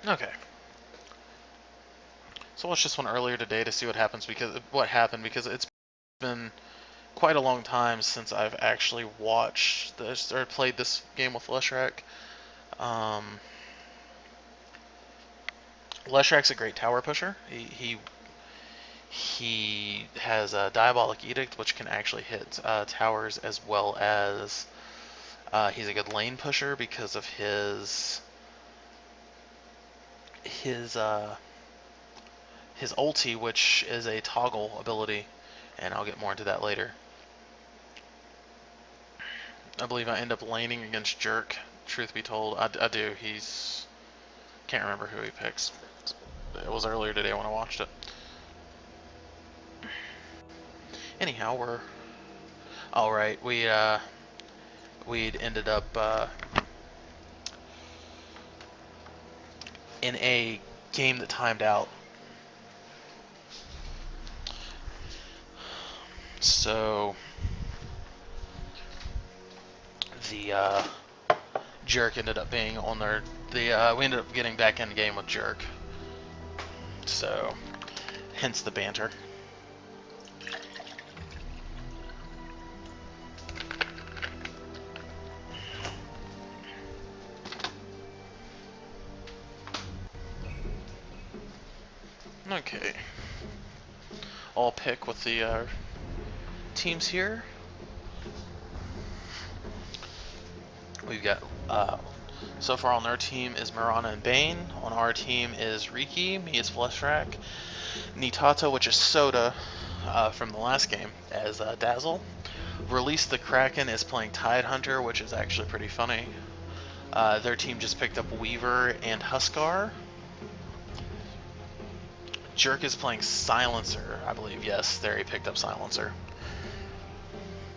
Okay. So watch this one earlier today to see what happens what happened because it's been quite a long time since I've actually watched this or played this game with Leshrac. Um, Leshrac's a great tower pusher. He has a Diabolic Edict, which can actually hit towers, as well as he's a good lane pusher because of his ulti, which is a toggle ability, and I'll get more into that later. I believe I end up laning against Jerk. Truth be told, I do. Can't remember who he picks. It was earlier today when I watched it. Anyhow, we're all right. We'd ended up in a game that timed out. So the Jerk ended up being on we ended up getting back in the game with Jerk. So hence the banter. Okay. I'll pick with the teams here. We've got, so far on their team is Mirana and Bane. On our team is Riki, me is Leshrac, Nitata, which is Soda from the last game, as Dazzle. Release the Kraken is playing Tidehunter, which is actually pretty funny. Their team just picked up Weaver and Huskar. Jerk is playing Silencer, I believe. Yes, there he picked up Silencer.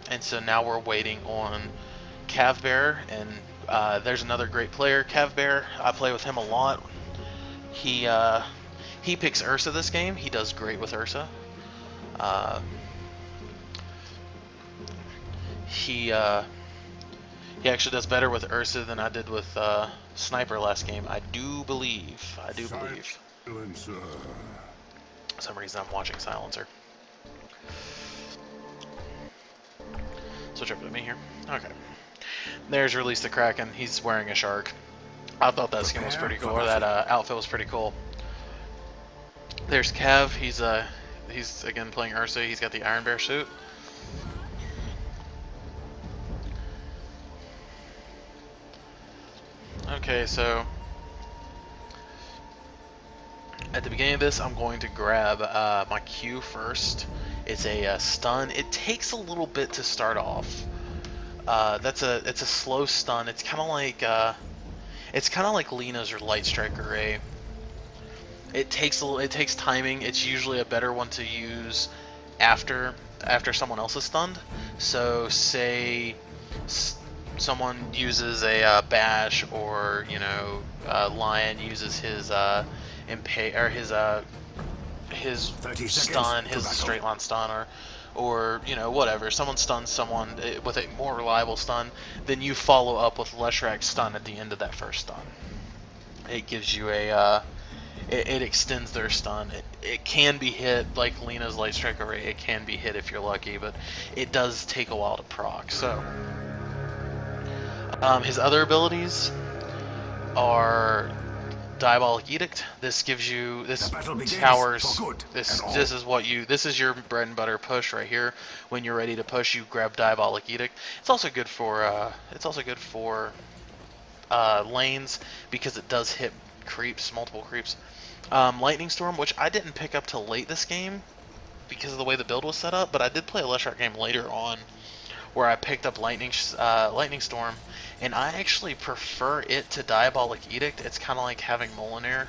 And so now we're waiting on Cavbear, and there's another great player, Cavbear. I play with him a lot. He picks Ursa this game. He does great with Ursa. He actually does better with Ursa than I did with Sniper last game. I do believe. Silencer. For some reason I'm watching Silencer. Switch over to me here. Okay. There's Release the Kraken. He's wearing a shark. I thought that skin was pretty cool, or that outfit was pretty cool. There's Cav. He's again playing Ursa. He's got the Iron Bear suit. Okay, so at the beginning of this, I'm going to grab my Q first. It's a stun. It takes a little bit to start off. It's a slow stun. It's kind of like Lena's or Light Strike Array. It takes timing. It's usually a better one to use after someone else is stunned. So say someone uses a bash, or Lion uses his his stun, his straight line stun, or whatever. Someone stuns someone with a more reliable stun, then you follow up with Leshrac's stun at the end of that first stun. It gives you it extends their stun. It can be hit like Lena's Light Strike Array. It can be hit if you're lucky, but it does take a while to proc. So his other abilities are Diabolic Edict. This gives you towers. This is your bread and butter push right here. When you're ready to push, you grab Diabolic Edict. It's also good for lanes because it does hit multiple creeps. Lightning Storm, which I didn't pick up till late this game because of the way the build was set up, but I did play a Leshrac game later on where I picked up Lightning Storm, and I actually prefer it to Diabolic Edict. It's kind of like having Molineer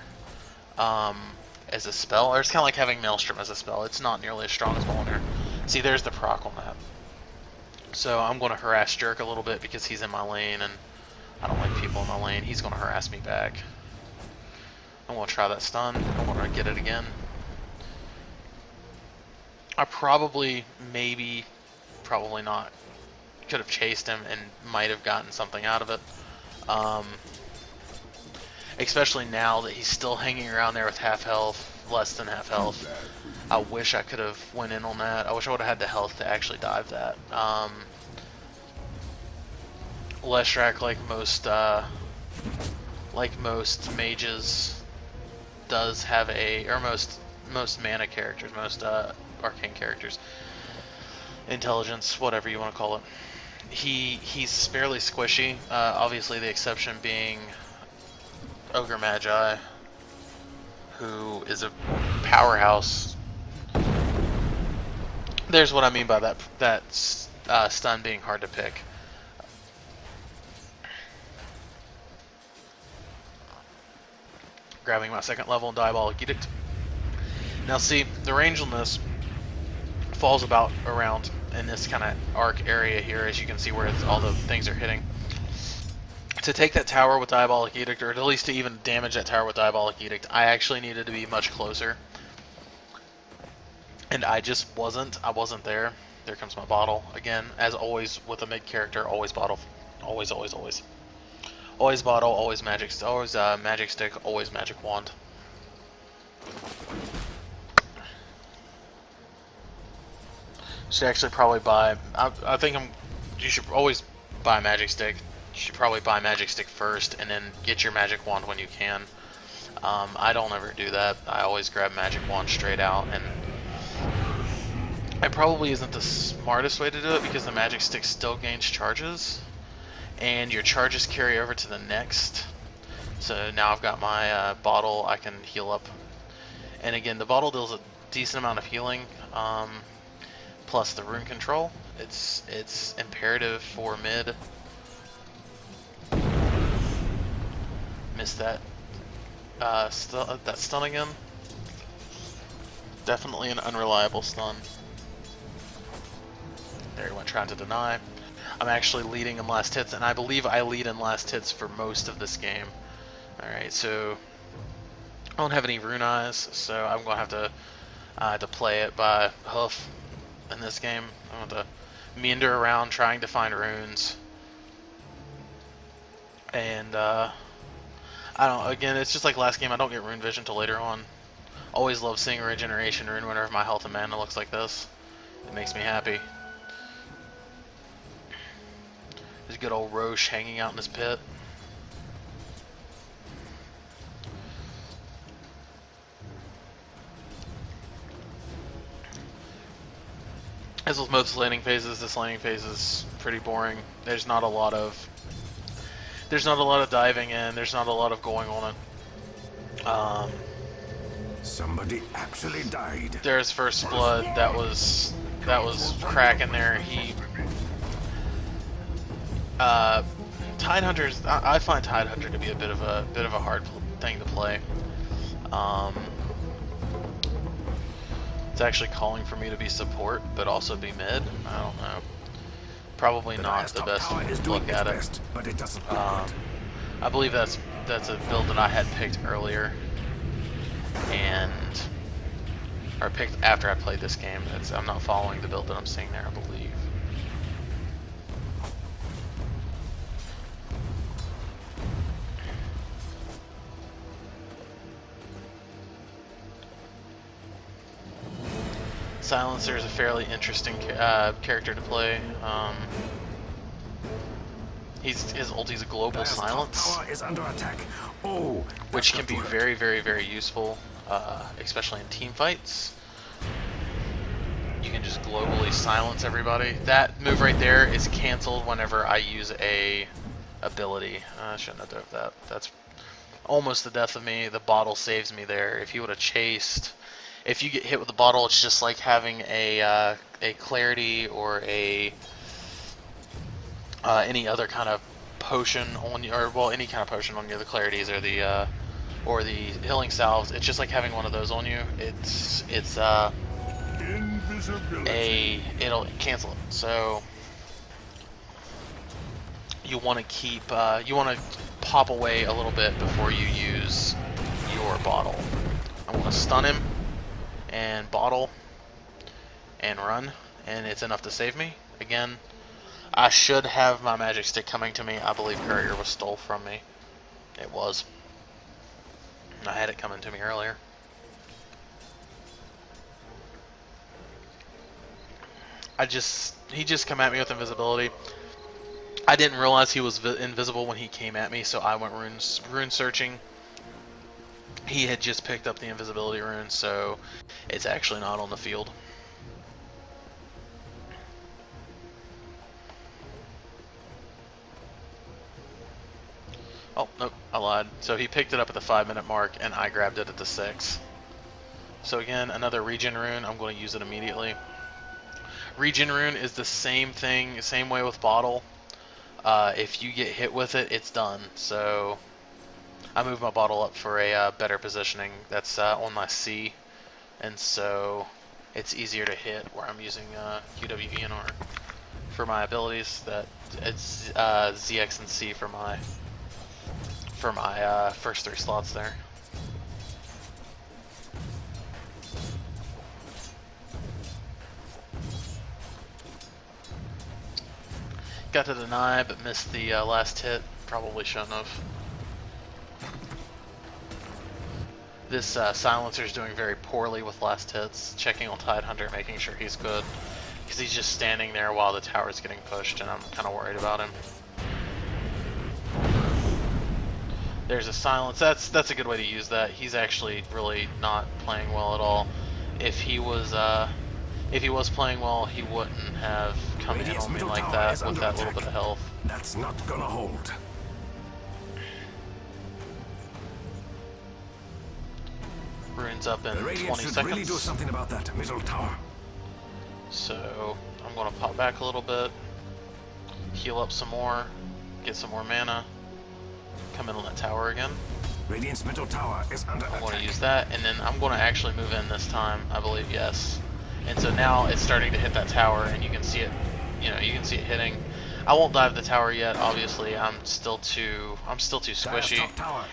as a spell, or it's kind of like having Maelstrom as a spell. It's not nearly as strong as Molineer. See, there's the proc on that. So I'm going to harass Jerk a little bit because he's in my lane, and I don't like people in my lane. He's going to harass me back. I'm going to try that stun. I want to get it again. I probably not, could have chased him and might have gotten something out of it. especially now that he's still hanging around there with half health, less than half health. I wish I could have went in on that. I wish I would have had the health to actually dive that. Leshrac, like most mages, does have or most mana characters, most arcane characters, intelligence, whatever you want to call it. He's fairly squishy. Obviously, the exception being Ogre Magi, who is a powerhouse. There's what I mean by that stun being hard to pick. Grabbing my second level in Diabolic Edict. Now see, the range on this falls about around in this kind of arc area here, as you can see where all the things are hitting. To take that tower with Diabolic Edict, or at least to even damage that tower with Diabolic Edict, I actually needed to be much closer. And I just wasn't. I wasn't there. There comes my bottle. Again, as always with a mid character, always bottle. Always, always, always. Always bottle, always magic stick, always magic wand. Should actually probably buy. I think you should always buy a magic stick. You should probably buy magic stick first, and then get your magic wand when you can. I don't ever do that. I always grab magic wand straight out, and it probably isn't the smartest way to do it because the magic stick still gains charges, and your charges carry over to the next. So now I've got my bottle. I can heal up, and again, the bottle deals a decent amount of healing. Plus the rune control, it's imperative for mid. Missed that that stun again. Definitely an unreliable stun. There he went trying to deny. I'm actually leading in last hits, and I believe I lead in last hits for most of this game. Alright, so I don't have any rune eyes, so I'm going to have to play it by hoof in this game. I'm going to meander around trying to find runes. And I don't know, again, it's just like last game, I don't get rune vision until later on. Always love seeing a regeneration rune whenever my health and mana looks like this. It makes me happy. There's good old Roche hanging out in his pit. As with most laning phases, this laning phase is pretty boring. There's not a lot of diving in. There's not a lot of going on it. Somebody actually died. There's First Blood. That was cracking there. Tidehunters. I find Tidehunter to be a bit of a hard thing to play. It's actually calling for me to be support, but also be mid. I don't know. Probably not the best look at it. But it doesn't look good. I believe that's a build that I had picked earlier, or picked after I played this game. I'm not following the build that I'm seeing there, I believe. Silencer is a fairly interesting character to play. His ulti's a global silence, Is under attack. Oh, which can be very, very, very useful, especially in team fights. You can just globally silence everybody. That move right there is canceled whenever I use a ability. I shouldn't have done that. That's almost the death of me. The bottle saves me there. If you would have chased. If you get hit with the bottle, it's just like having a clarity or any other kind of potion on you, or well, any kind of potion on you. The clarities or the healing salves. It's just like having one of those on you. It'll cancel it. So you want to keep you want to pop away a little bit before you use your bottle. I want to stun him and bottle and run, and it's enough to save me. Again, I should have my magic stick coming to me. I believe courier was stole from me. It was. I had it coming to me earlier. He just come at me with invisibility. I didn't realize he was invisible when he came at me, so I went rune searching. He had just picked up the invisibility rune, so it's actually not on the field. Oh, nope, I lied. So he picked it up at the 5-minute mark, and I grabbed it at the 6. So again, another regen rune. I'm going to use it immediately. Regen rune is the same thing, same way with bottle. If you get hit with it, it's done. So I moved my bottle up for a better positioning. That's on my C, and so it's easier to hit where I'm using QWENR for my abilities. That it's ZX and C for my first 3 slots there. Got to deny, but missed the last hit. Probably shouldn't have. This silencer is doing very poorly with last hits. Checking on Tidehunter, making sure he's good, because he's just standing there while the tower is getting pushed, and I'm kind of worried about him. There's a silence. That's a good way to use that. He's actually really not playing well at all. If he was playing well, he wouldn't have come in on me like that with that little bit of health. That's not gonna hold. Rune's up in 20 seconds. Really do something about that middle tower. So I'm gonna pop back a little bit, heal up some more, get some more mana, come in on that tower again. Radiant's middle tower is under attack. I'm going to use that, and then I'm going to actually move in this time, I believe, yes. And so now it's starting to hit that tower, and you can see it, you can see it hitting. I won't dive the tower yet, obviously. I'm still too squishy,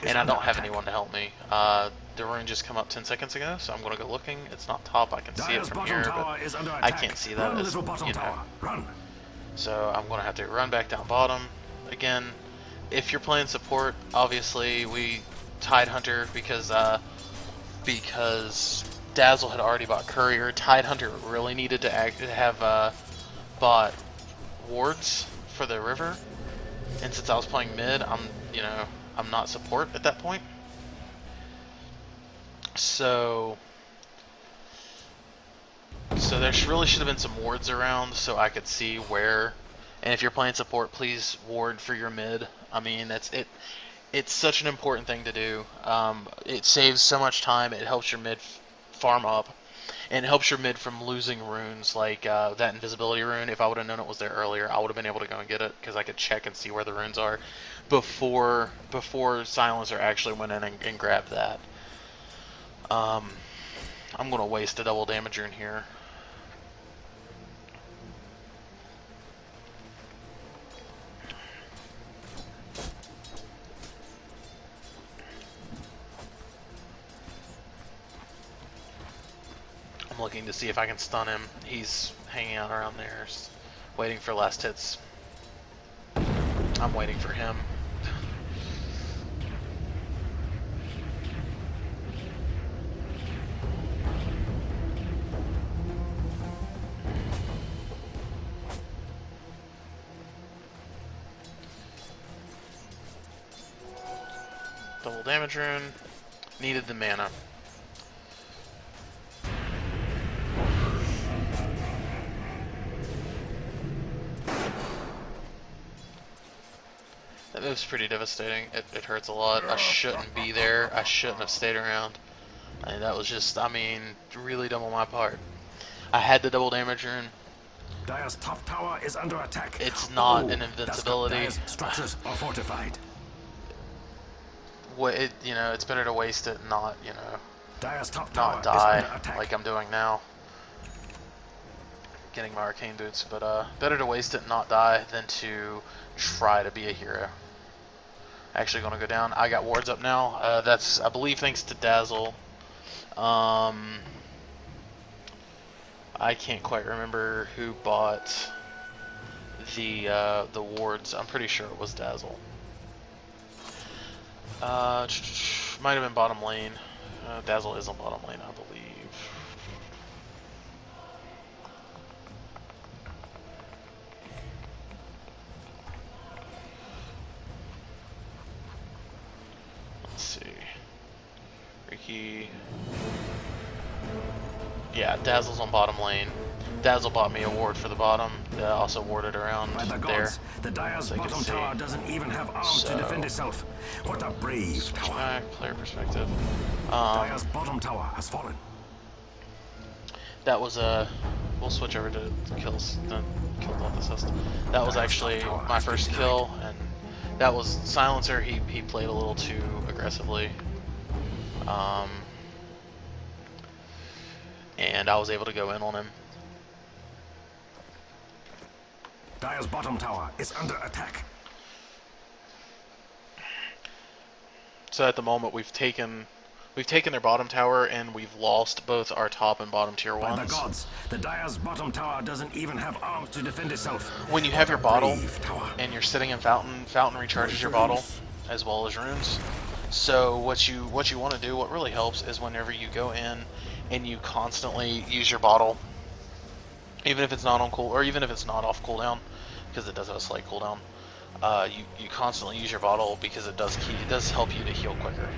and I don't have anyone to help me. The rune just come up 10 seconds ago, so I'm going to go looking. It's not top, I can see it from here, but I can't see that as, Run. So I'm going to have to run back down bottom. Again, if you're playing support, obviously we Tidehunter because Dazzle had already bought Courier. Tidehunter really needed to have bought wards for the river, and since I was playing mid, I'm not support at that point. So there really should have been some wards around so I could see where. And if you're playing support, please ward for your mid. I mean, it's such an important thing to do. It saves so much time. It helps your mid farm up, and it helps your mid from losing runes like that invisibility rune. If I would have known it was there earlier, I would have been able to go and get it because I could check and see where the runes are before Silencer actually went in and grabbed that. I'm gonna waste a double damage rune here. I'm looking to see if I can stun him. He's hanging out around there, waiting for last hits. I'm waiting for him. Double damage rune. Needed the mana. That move's pretty devastating. It hurts a lot. I shouldn't be there. I shouldn't have stayed around. I mean, that was just, really dumb on my part. I had the double damage rune. Dire's top tower is under attack. It's not an invincibility. Dire's structures are fortified. It's better to waste it and not, Dire's top tower not die is under attack. like I'm doing now. Getting my arcane boots, but better to waste it and not die than to try to be a hero. Actually gonna go down. I got wards up now. That's, I believe, thanks to Dazzle. I can't quite remember who bought the wards. I'm pretty sure it was Dazzle. Might have been bottom lane. Dazzle is on bottom lane, I believe. Let's see. Ricky. Yeah, Dazzle's on bottom lane. Dazzle bought me a ward for the bottom. Also warded around By the there. gods, the Dire's So you can bottom see. tower doesn't even have arms to defend itself. What a brave Switch tower. back, player perspective. Dire's bottom tower has fallen. That was a. We'll switch over to kills. Kill death assist. That was actually my first kill, and that was Silencer. He played a little too aggressively, and I was able to go in on him. Dire's bottom tower is under attack. So at the moment we've taken their bottom tower and we've lost both our top and bottom tier By the ones. gods, the Dire's bottom tower doesn't even have arms to defend itself. When you have your bottle Brave tower. and you're sitting in fountain recharges your bottle as well as runes. So what you want to do, what really helps, is whenever you go in and you constantly use your bottle, even if it's not on cool, or even if it's not off cooldown, because it does have a slight cooldown. You constantly use your bottle because it does help you to heal quicker.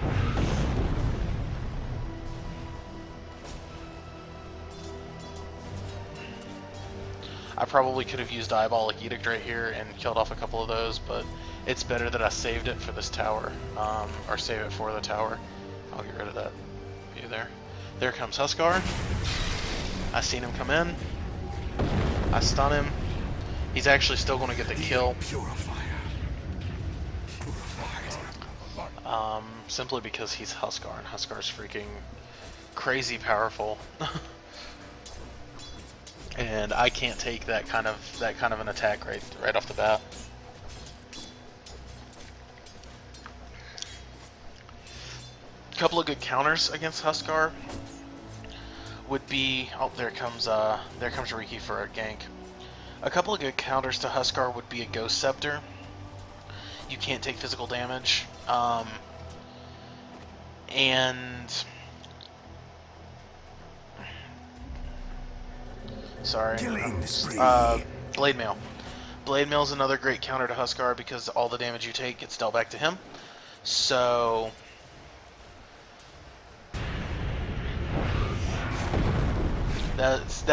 I probably could have used Diabolic Edict right here and killed off a couple of those, but it's better that I saved it for this tower, or save it for the tower. I'll get rid of that view there. There comes Huskar. I seen him come in. I stun him. He's actually still going to get the kill. Simply because he's Huskar, and Huskar's freaking crazy powerful. And I can't take that kind of an attack right off the bat. A couple of good counters against Huskar would be, oh, there comes Riki for a gank. A couple of good counters to Huskar would be a Ghost Scepter. You can't take physical damage, and sorry, Blade Mail. Blade Mail is another great counter to Huskar because all the damage you take gets dealt back to him. So that's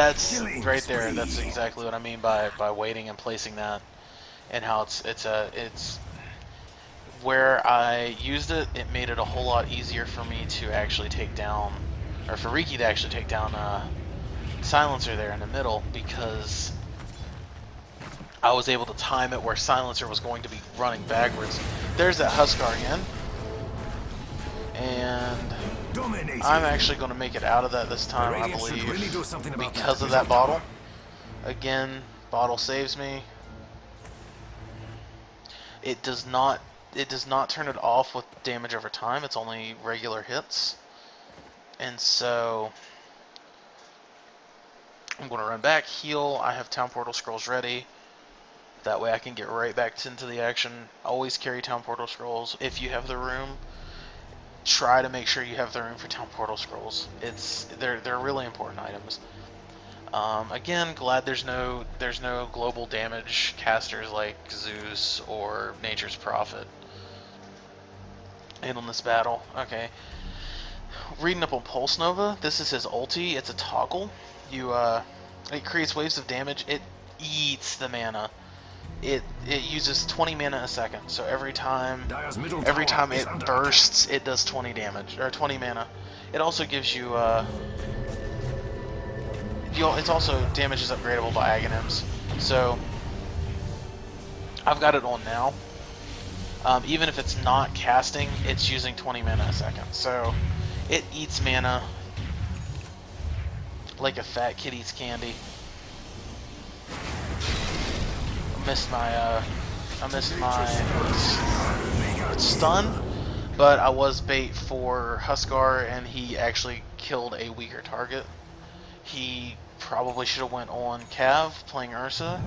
right there. That's exactly what I mean by waiting and placing that, and how it's where I used it. It made it a whole lot easier for me to actually take down, or for Riki to actually take down Silencer there in the middle, because I was able to time it where Silencer was going to be running backwards. There's that Huskar again, and I'm actually going to make it out of that this time, I believe, because of that bottle. Again, bottle saves me. It does not turn it off with damage over time. It's only regular hits, and so I'm going to run back, heal. I have Town Portal Scrolls ready. That way I can get right back into the action. Always carry Town Portal Scrolls. If you have the room, try to make sure you have the room for Town Portal Scrolls. They're really important items. Again, glad there's no global damage casters like Zeus or Nature's Prophet in on this battle. Okay. Reading up on Pulse Nova, this is his ulti. It's a toggle. It creates waves of damage. It eats the mana. It uses 20 mana a second. So every time it bursts, it does 20 damage or 20 mana. It also gives you it's also damage is upgradable by Aghanims. So I've got it on now. Even if it's not casting, it's using 20 mana a second. So it eats mana like a fat kid eats candy. I missed my stun, but I was bait for Huskar, and he actually killed a weaker target. He probably should have went on Cav playing Ursa.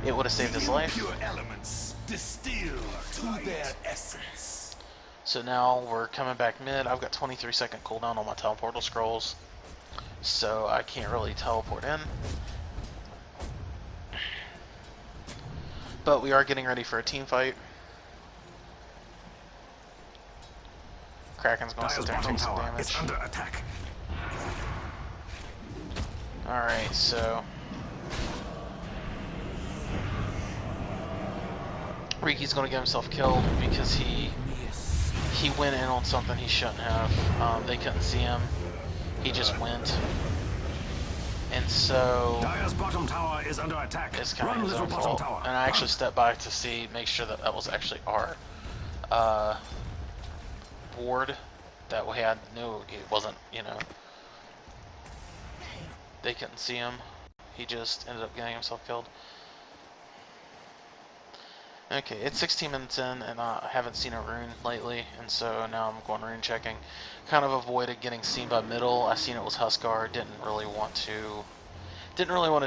It would have saved his life. Pure elements distill to their essence. So now we're coming back mid. I've got 23-second cooldown on my teleportal scrolls, so I can't really teleport in. But we are getting ready for a team fight. Kraken's going to sit there and take some damage. It's under attack. Alright, so Riki's going to get himself killed because he went in on something he shouldn't have. They couldn't see him. He just went. And so Dire's bottom tower is under attack. it's kind of his own fault. And I actually stepped by to see, make sure that that was actually our ward. That way I knew it wasn't, you know, they couldn't see him. He just ended up getting himself killed. Okay, it's 16 minutes in, and I haven't seen a rune lately, and so now I'm going rune checking. Kind of avoided getting seen by middle. I seen it was Huskar. Didn't really want to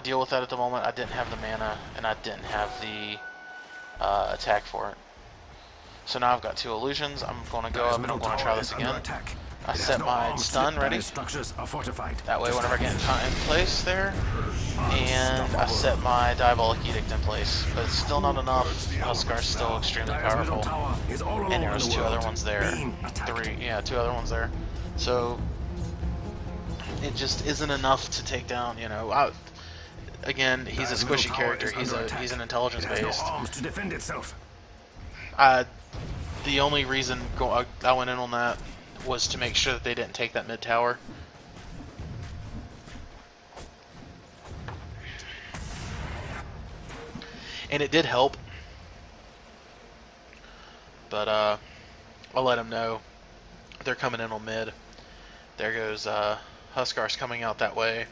deal with that at the moment. I didn't have the mana, and I didn't have the attack for it. So now I've got 2 illusions. I'm going to go up and I'm going to try this again. I set my stun ready. That way whenever I get in place there. And I set my Diabolic Edict in place. But it's still not enough. Huskar's still extremely powerful. And there's 2 other ones there. 2 other ones there. So it just isn't enough to take down, you know. Again, he's a squishy character. He's an intelligence based. The only reason I went in on that was to make sure that they didn't take that mid tower. And it did help. But I'll let them know they're coming in on mid. There goes Huskar's coming out that way.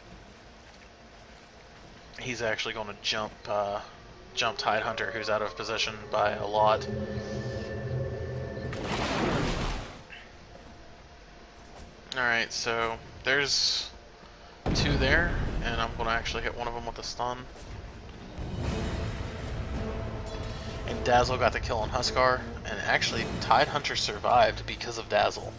He's actually going to jump Tidehunter, who's out of position by a lot. Alright, so there's 2 there, and I'm going to actually hit one of them with a stun. And Dazzle got the kill on Huskar, and actually Tidehunter survived because of Dazzle.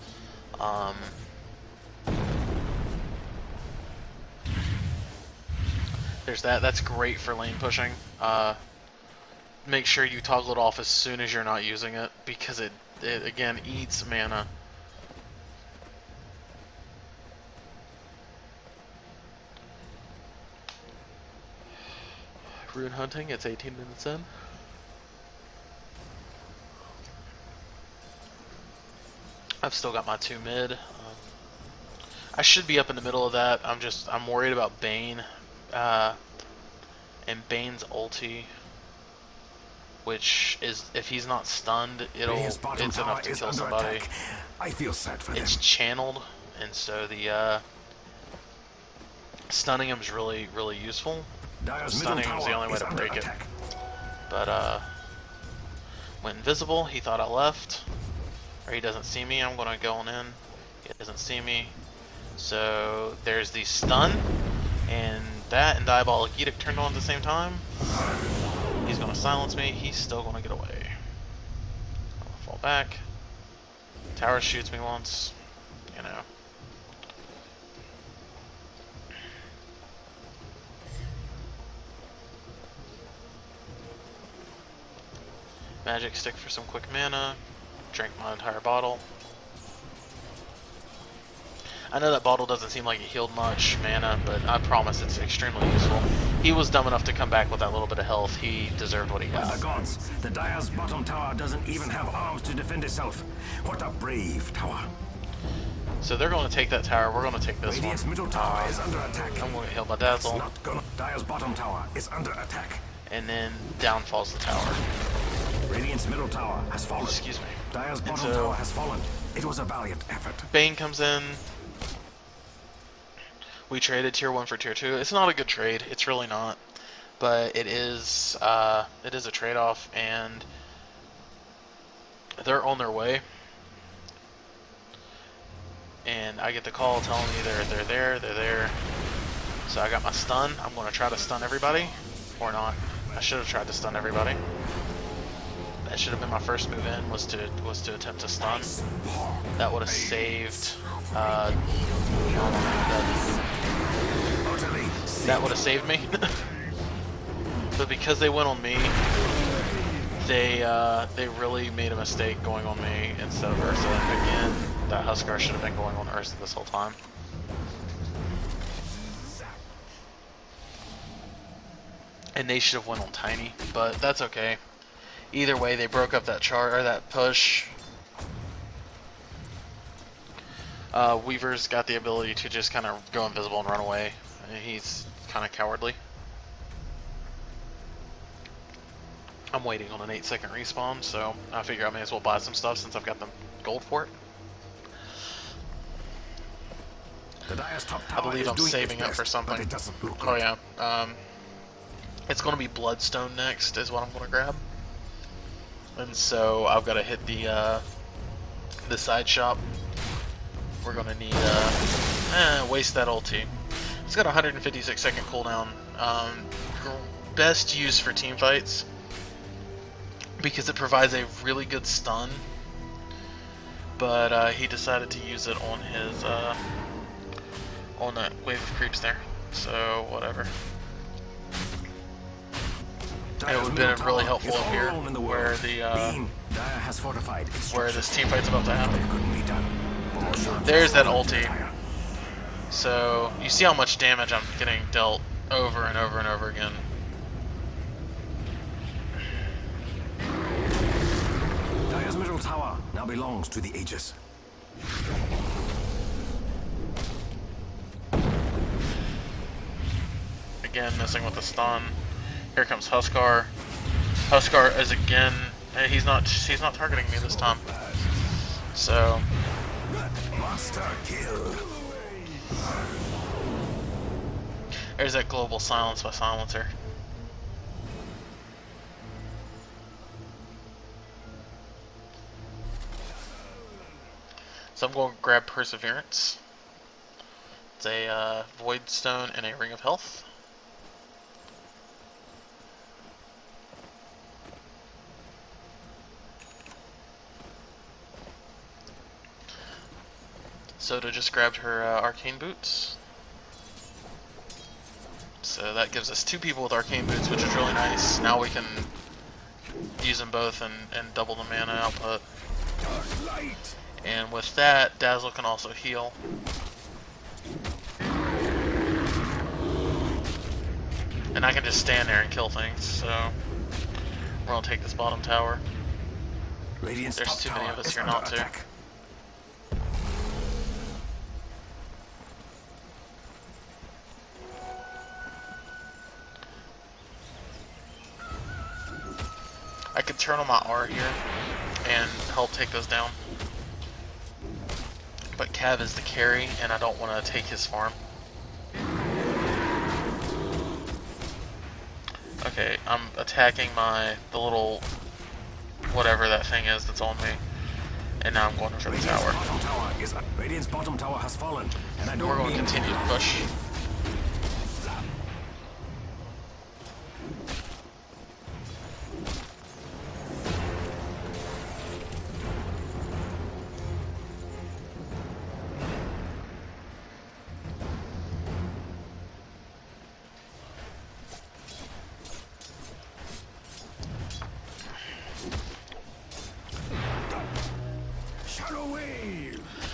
There's that. That's great for lane pushing. Make sure you toggle it off as soon as you're not using it, because it again eats mana. Rune hunting, it's 18 minutes in. I've still got my 2 mid. I should be up in the middle of that. I'm worried about Bane. And Bane's ulti, which is, if he's not stunned, it's enough to kill somebody. I feel sad for them. It's channeled, and so the stunning him is really, really useful. Stunning him is the only way to break it. But went invisible. He thought I left, or he doesn't see me. I'm gonna go on in. He doesn't see me. So there's the stun, and that and Diabolic Edict turned on at the same time. He's gonna silence me. He's still gonna get away. I'll fall back. Tower shoots me once. You know. Magic stick for some quick mana. Drink my entire bottle. I know that bottle doesn't seem like it healed much mana, but I promise it's extremely useful. He was dumb enough to come back with that little bit of health. He deserved what he got. The gods, the Dire's bottom tower doesn't even have arms to defend itself. What a brave tower. So they're going to take that tower. We're going to take this Radiant's one. middle tower is under attack. I'm going to heal my Dazzle. Not gonna. Dire's bottom tower is under attack. And then down falls the tower. Radiant's middle tower has fallen. Excuse me. Dire's bottom tower has fallen. It was a valiant effort. Bane comes in. We traded tier 1 for tier 2. It's not a good trade. It's really not. But it is a trade-off, and they're on their way. And I get the call telling me they're there. So I got my stun. I'm going to try to stun everybody. Or not. I should have tried to stun everybody. That should have been my first move in, was to attempt to stun. That would have saved. That would have saved me. But because they went on me, they really made a mistake going on me instead of Ursa. Again, that Huskar should have been going on Ursa this whole time. And they should have went on Tiny, but that's okay. Either way, they broke up that that push. Weaver's got the ability to just kind of go invisible and run away. He's kind of cowardly. I'm waiting on an 8-second respawn, so I figure I may as well buy some stuff since I've got the gold for it. I believe I'm saving up for something. Oh yeah. It's going to be Bloodstone next is what I'm going to grab. And so I've got to hit the side shop. We're going to need waste that ulti. It's got a 156-second cooldown. Best use for team fights because it provides a really good stun. But he decided to use it on his on that wave of creeps there. So whatever. It would have been really helpful up here, where this team fight's about to happen. There's that ulti. So you see how much damage I'm getting dealt over and over and over again. Dire's middle tower now belongs to the Aegis. Again, missing with the stun. Here comes Huskar. Huskar is again. He's not targeting me this time. So. Monster kill. There's that global silence by Silencer. So I'm going to grab Perseverance. It's a Void Stone and a Ring of Health. Soda just grabbed her Arcane Boots. So that gives us 2 people with Arcane Boots, which is really nice. Now we can use them both and double the mana output. And with that, Dazzle can also heal. And I can just stand there and kill things, so we're gonna take this bottom tower. There's too many of us here not to. I could turn on my R here and help take those down. But Cav is the carry, and I don't want to take his farm. Okay, I'm attacking the little whatever that thing is that's on me, and now I'm going for the tower. Radiant's bottom tower has fallen, and we're going to continue to push.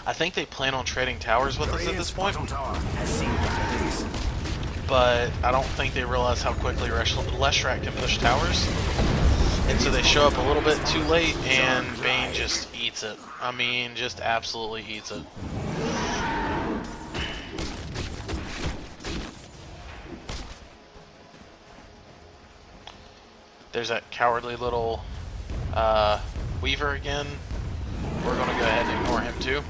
I think they plan on trading towers with us at this point, but I don't think they realize how quickly Leshrac can push towers, and so they show up a little bit too late, and Bane just eats it. I mean, just absolutely eats it. There's that cowardly little Weaver again. We're going to go ahead and ignore him too.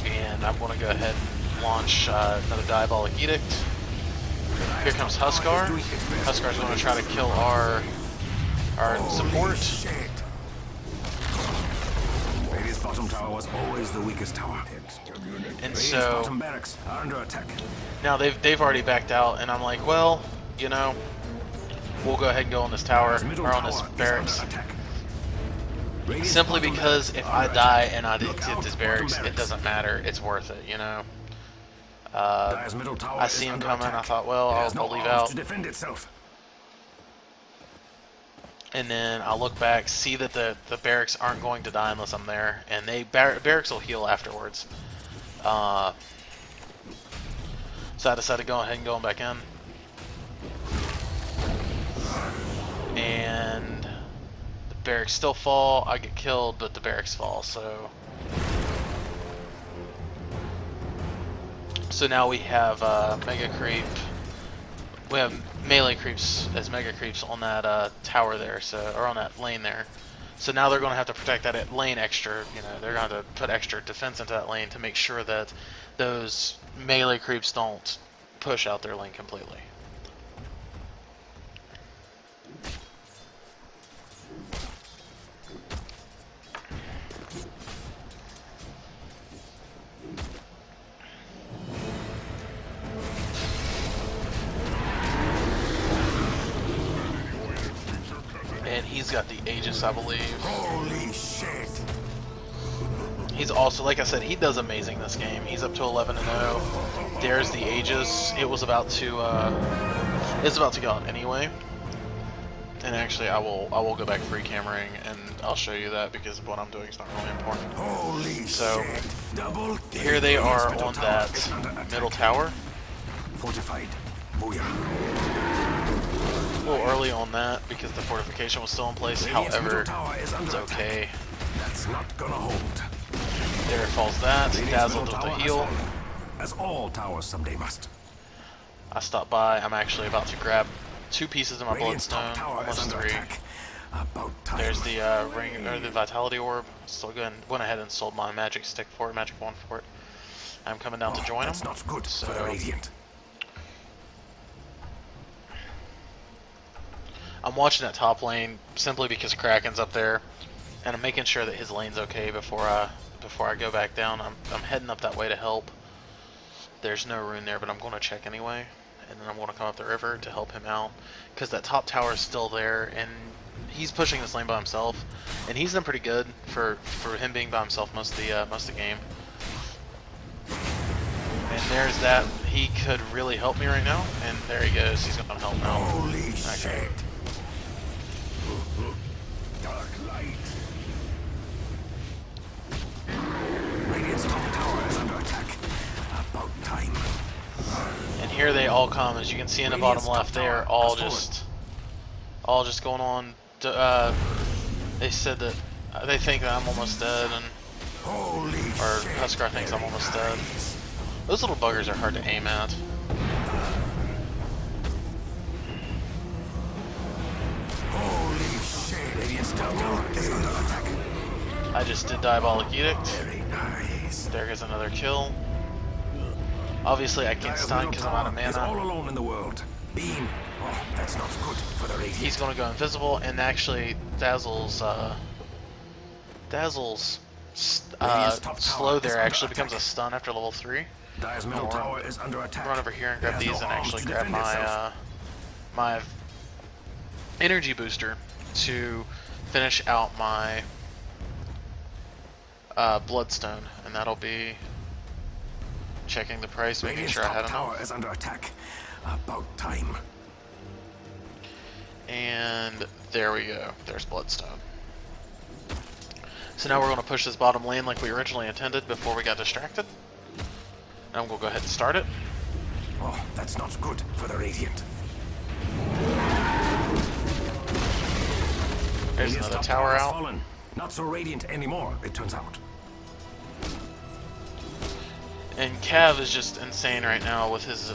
And I'm going to go ahead and launch another Diabolic Edict. Here comes Huskar. Huskar's going to try to kill our support. Radiant's bottom tower was always the weakest tower. And so bottom barracks are under attack. Now they've already backed out, and I'm like, well, you know, we'll go ahead and go on this tower, Middle or on this tower is barracks. under attack. Radiant's Simply bottom because barracks if under I die attack. and I didn't Look get out, this bottom barracks, it barracks. doesn't matter. It's worth it, you know. Dire's middle tower I is see him under coming. attack. I thought, well, It has no I'll leave arms out. to defend itself. And then I'll look back, see that the barracks aren't going to die unless I'm there, and barracks will heal afterwards. So I decided to go ahead and go back in. And the barracks still fall. I get killed, but the barracks fall. So now we have mega creep. We have melee creeps as mega creeps on that tower there, or on that lane there. So now they're going to have to protect that lane extra. You know, they're going to have to put extra defense into that lane to make sure that those melee creeps don't push out their lane completely. And he's got the Aegis, I believe. Holy shit! He's also, like I said, he does amazing this game. He's up to 11-0. There's the Aegis. It was about to go out anyway. And actually, I will go back free cameraing and I'll show you that because what I'm doing is not really important. Holy So shit! Double here they are middle on tower that is under attack. middle tower. Fortified. Booyah. A little early on that because the fortification was still in place. Radiant's However, middle tower is under it's okay. attack. That's not gonna hold. There falls that. Radiant's Dazzled middle with the tower has heal. fallen, as all towers someday must. I stopped by. I'm actually about to grab 2 pieces of my Radiant's top bloodstone, tower is almost under 3. attack. About time. There's the ring or the vitality orb. So went ahead and sold my magic stick for it, magic wand for it. I'm coming down to join them. That's not good for the Radiant. I'm watching that top lane simply because Kraken's up there, and I'm making sure that his lane's okay before I go back down. I'm heading up that way to help. There's no rune there, but I'm going to check anyway, and then I'm going to come up the river to help him out because that top tower is still there, and he's pushing this lane by himself, and he's done pretty good for him being by himself most of the game. And there's that. He could really help me right now, and there he goes. He's going to help now. Holy shit! Dark light. Radiant's top tower is under attack. About time. And here they all come, as you can see in the bottom left. They are all just going on. They said that they think that I'm almost dead, and or Huskar thinks I'm almost dead. Those little buggers are hard to aim at. Holy shit! Radiant's top tower is under attack. I just did Diabolic Edict. Very nice. There goes another kill. Obviously, I can't stun because I'm out of Is all mana. alone in the world. Beam. Oh, that's not good for the Radiant. He's going to go invisible, and actually, Dazzle's slow there actually becomes a stun after level 3. Dire's middle tower is under attack. Run over here and grab It has these no and arms actually to grab defend itself. my energy booster to finish out my bloodstone, and that'll be checking the price, making Radiant's sure I top had tower enough. is under attack. About time. And there we go. There's bloodstone. So now we're going to push this bottom lane like we originally intended before we got distracted. And we'll go ahead and start it. Oh, that's not good for the Radiant. There's Radiant's another top tower has out. fallen. Not so radiant anymore, it turns out. And Cav is just insane right now with his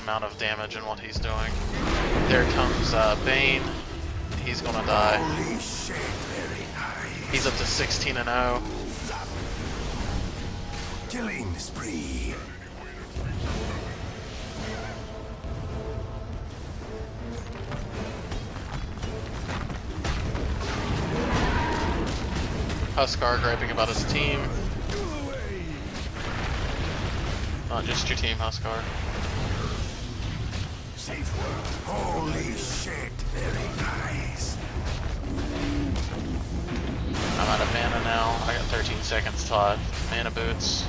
amount of damage and what he's doing. There comes Bane. He's gonna die. Holy shit, very nice. He's up to 16-0. Killing spree. Huskar griping about his team. Not just your team, Huskar. Safe word. Holy shit. Very nice. I'm out of mana now. I got 13 seconds till I have mana boots.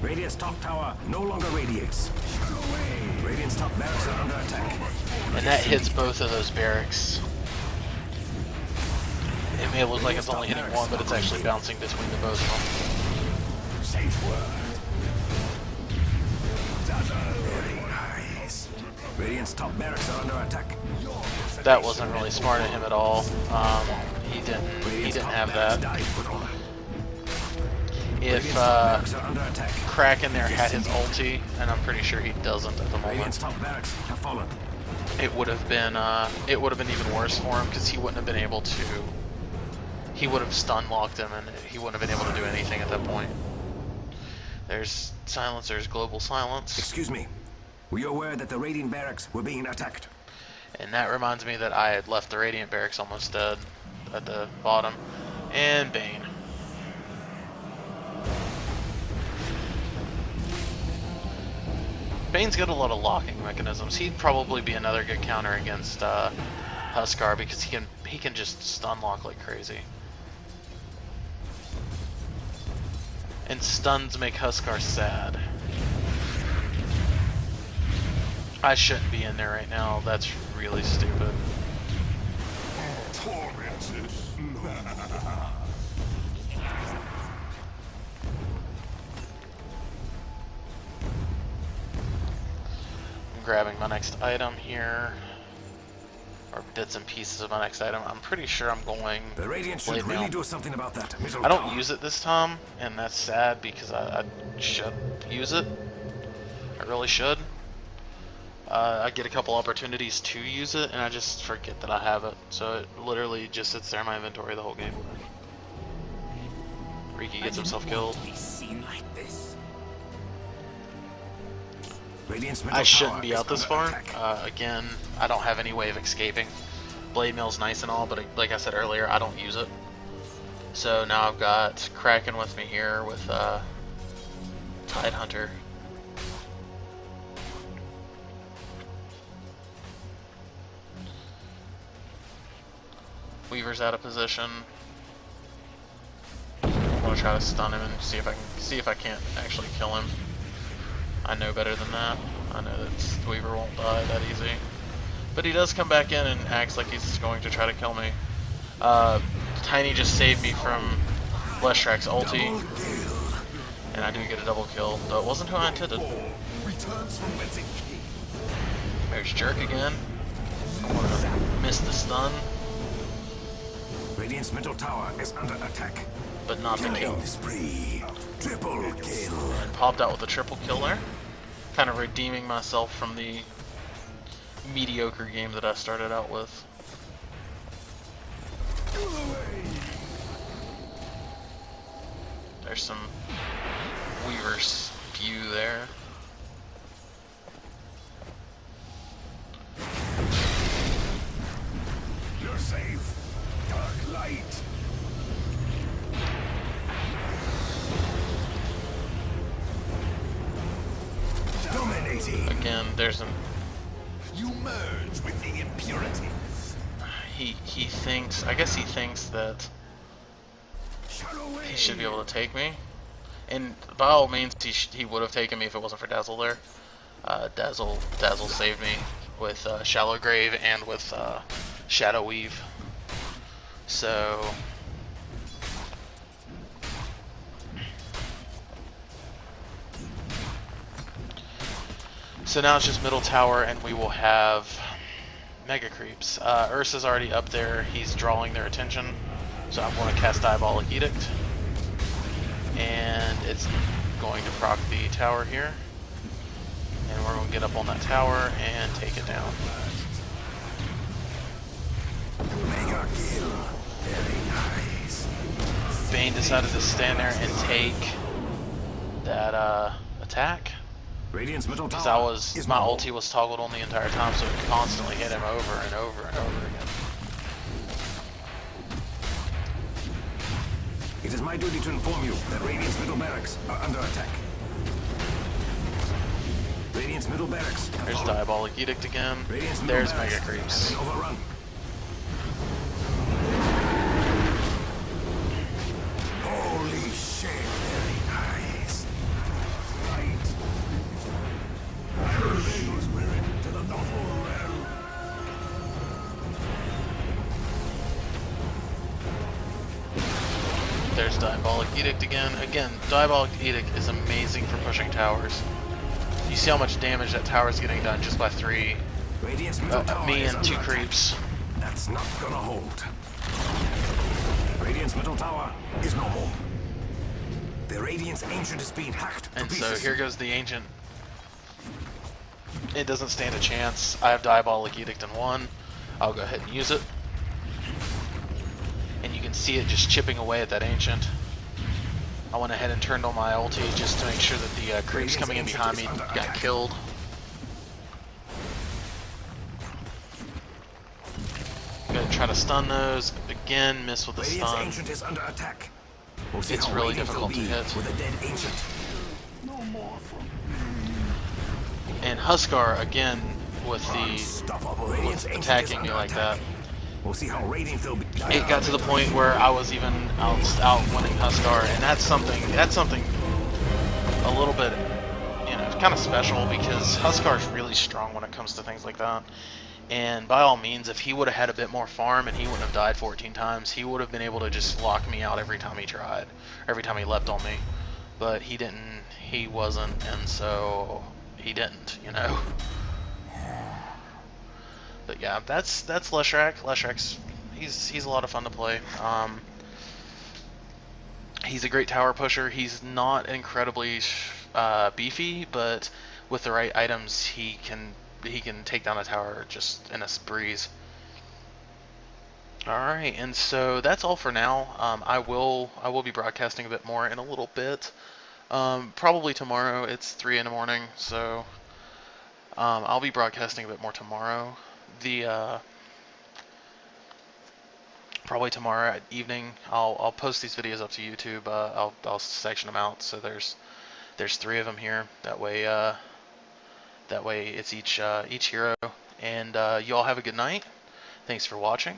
Radiant's top tower no longer radiates. Radiant's top barracks are under attack. And that hits both of those barracks. It may look like it's only hitting one, but it's actually bouncing between the both of them. Safe word. Very nice. Radiant's top barracks are under attack. That wasn't really smart of him at all. He didn't have that. If Kraken there had his ulti, and I'm pretty sure he doesn't at the moment, it would have been even worse for him because he wouldn't have been able to. He would have stun locked him, and he wouldn't have been able to do anything at that point. There's silence. There's global silence. Excuse me. Were you aware that the Radiant barracks were being attacked? And that reminds me that I had left the Radiant barracks almost dead at the bottom. And Bane. Bane's got a lot of locking mechanisms. He'd probably be another good counter against Huskar because he can just stun lock like crazy. And stuns make Huskar sad. I shouldn't be in there right now. That's really stupid. Tormented. I'm grabbing my next item here. Or bits and pieces of my next item. I'm pretty sure I'm going The Radiant should really do something about that. I don't use it this time, and that's sad because I should use it. I really should. I get a couple opportunities to use it, and I just forget that I have it. So it literally just sits there in my inventory the whole game. Riki gets himself killed. I shouldn't be out this far. Again, I don't have any way of escaping. Blade Mail's nice and all, but like I said earlier, I don't use it. So now I've got Kraken with me here with Tidehunter. Weaver's out of position. I'm gonna try to stun him and see if I can't actually kill him. I know better than that. I know that Weaver won't die that easy. But he does come back in and acts like he's going to try to kill me. Tiny just saved me from Leshrac's ulti. And I do get a double kill, though it wasn't who I intended. There's Jerk again. I want to miss the stun. Radiant's middle tower is under attack. But not the kill. Spree. Triple kill. And popped out with a triple kill there. Kind of redeeming myself from the mediocre game that I started out with. There's some Weaver spew there. You're safe. Dark light. Dominating. Again, there's an. You merge with the impurities. He thinks. I guess he thinks that he should be able to take me. And by all means, he would have taken me if it wasn't for Dazzle there. Dazzle saved me with Shallow Grave and with Shadow Weave. So now it's just middle tower, and we will have Mega Creeps. Ursa's already up there. He's drawing their attention, so I'm going to cast Diabolic Edict, and it's going to proc the tower here, and we're going to get up on that tower and take it down. Mega kill. Very nice. Bane decided to stand there and take that attack. Radiant's middle Because tower my ulti was toggled on the entire time, so it constantly hit him over and over and over again. It is my duty to inform you that Radiant's middle barracks are under attack. Radiant's Radiant's middle barracks have There's fallen. Diabolic Edict again. Radiant's middle There's barracks Mega have Creeps. been overrun. Holy shit, very nice. Right. Everything was spirit to the novel realm. There's Diabolic Edict again. Again, Diabolic Edict is amazing for pushing towers. You see how much damage that tower is getting done just by 3. Radiant's middle tower Me is and 2 under attack. creeps. That's not gonna hold. Radiant's middle tower is no more. The Radiant's Ancient is being hacked to And so pieces. here goes the Ancient. It doesn't stand a chance. I have Diabolic Edict in 1. I'll go ahead and use it. And you can see it just chipping away at that Ancient. I went ahead and turned on my ulti just to make sure that the creeps coming in behind me got killed. Gonna try to stun those. Again, miss with the Radiant's stun. Ancient is under attack. We'll see It's how really radiant difficult to they'll be hit. with a dead Ancient. And Huskar again with the Unstoppable. Radiant's Ancient is attacking me under like attack. that. We'll see how radiant they'll be. It got to the point where I was even out winning Huskar, and that's something a little bit, you know, kind of special, because Huskar is really strong when it comes to things like that. And by all means, if he would have had a bit more farm and he wouldn't have died 14 times, he would have been able to just lock me out every time he tried, every time he leapt on me. But he didn't, he wasn't, and so he didn't, you know. But yeah, that's Leshrac. Leshrac's he's a lot of fun to play. He's a great tower pusher. He's not incredibly beefy, but with the right items, he can take down a tower just in a breeze. All right, and so that's all for now. I will be broadcasting a bit more in a little bit. Probably tomorrow. It's 3 in the morning, so I'll be broadcasting a bit more tomorrow. Probably tomorrow at evening. I'll post these videos up to YouTube. I'll section them out. So there's 3 of them here. That way it's each hero. And you all have a good night. Thanks for watching.